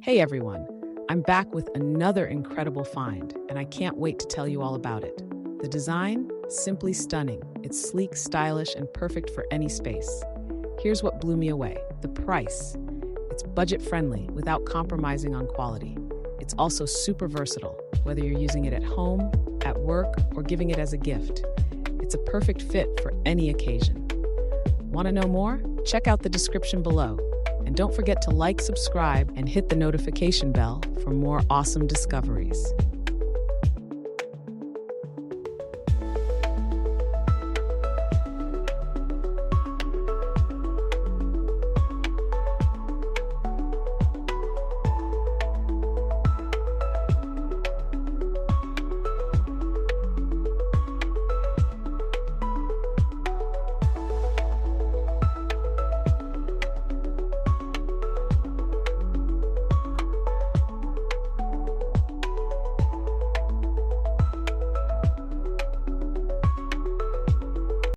Hey everyone, I'm back with another incredible find, and I can't wait to tell you all about it. The design? Simply stunning. It's sleek, stylish, and perfect for any space. Here's what blew me away: the price. It's budget friendly without compromising on quality. It's also super versatile, whether you're using it at home, at work, or giving it as a gift. It's a perfect fit for any occasion. Want to know more? Check out the description below. And don't forget to like, subscribe, and hit the notification bell for more awesome discoveries.